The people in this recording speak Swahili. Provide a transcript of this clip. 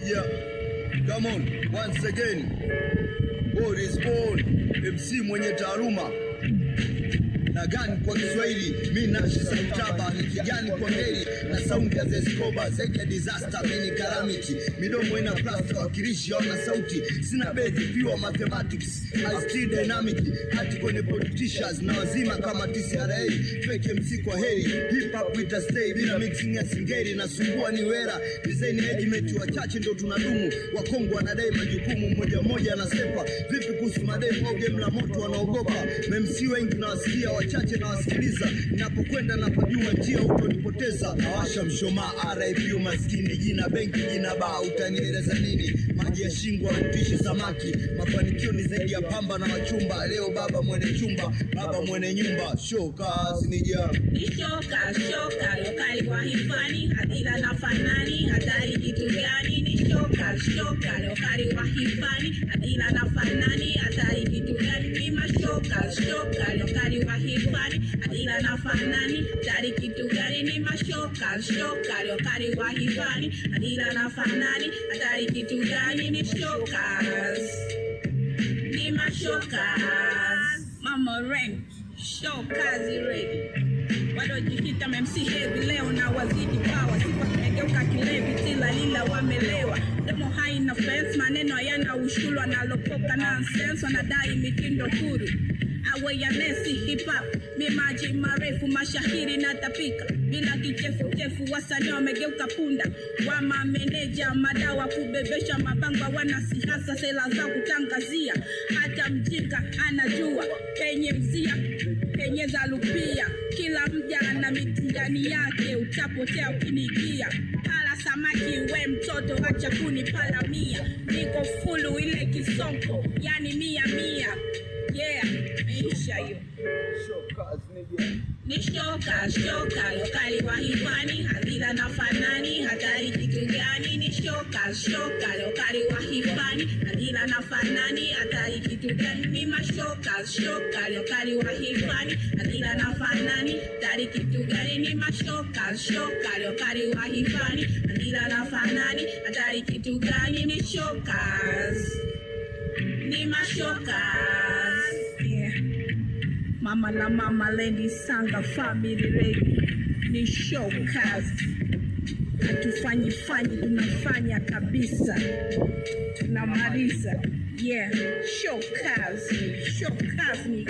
Yeah, come on, once again. World is born, MC mwenye taaluma na gani kwa Kiswahili, mimi nashi sautaba ni kijani kwa ngeli na sound ya Zescoba zaidi ya disaster, mini calamity, midomo ina plaster wakilishi na sauti, sina beti pure mathematics, I still dynamic, hati kwenye politicians na wazima kama TCRA, fake MC kwa heri, hip hop with a stay, bila mixing ya singeri na sumbua ni wera, design ediment wachache ndio tunadumu, wakongo wanadai majukumu mmoja mmoja na sepa, vipi kuhusu mademo au game la moto wanaogopa, MC wengi na wasikia wachache na wasikiliza, ninapokwenda napojua njia utonipoteza, awasha mshoma RIP umaskini, jina benki jina baa, utanieleza nini, maji ya shingo akutishe samaki, mafanikio ni zaidi ya pamba na machumba, leo baba mwene chumba, baba mwene nyumba, shoka sinija shoka lokali kwa hifani, hadila na fanani, hatari kitu gani, ni shoka lokali kwa hifani, hadila na fanani, hatari kitu gani, ni mashoka lokali kwa hifani, hadila na fanani, hatari kitu gani, ni mashoka lokali kwa hifani, hadila na fanani, hatari kitu gani, ni shokas, ni mashokas. Mama Rank, shokas ready. Wadojikita MC heavy leo na wazidi power, sifa tumegeuka kilevi tila lila wamelewa, demo haina fence, maneno yana ushulu analopoka nonsense, wanadai mitindo huru awareness hip hop, mimaji marefu mashahiri na tapika bila kichefu wasanii wamegeuka punda wa mameneja, madawa kubebesha mabangwa, wanasiasa sela za kutangazia, hata mjika anajua penye mzia penye za lupia, kila mja ana mitindani yake, utapotea ukinigia pala samaki we mtoto acha kunipalamia, niko fulu ile kisonko yani mia yeah, meisha hiyo. Ni shoka lokali kwa hifani, hadila na fanani, hatari kitu gani, ni shoka lokali kwa hifani, hadila na fanani, hatari kitu gani, ni mashoka lokali kwa hifani, hadila na fanani, hatari kitu gani, ni mashoka lokali kwa hifani, hadila na fanani, hatari kitu gani, ni shokas, ni mashokas. Yeah. Mama la mama lady sanga family ready, ni shokas, hatufanyi tunafanya kabisa, tunamaliza. Yeah, shokas ni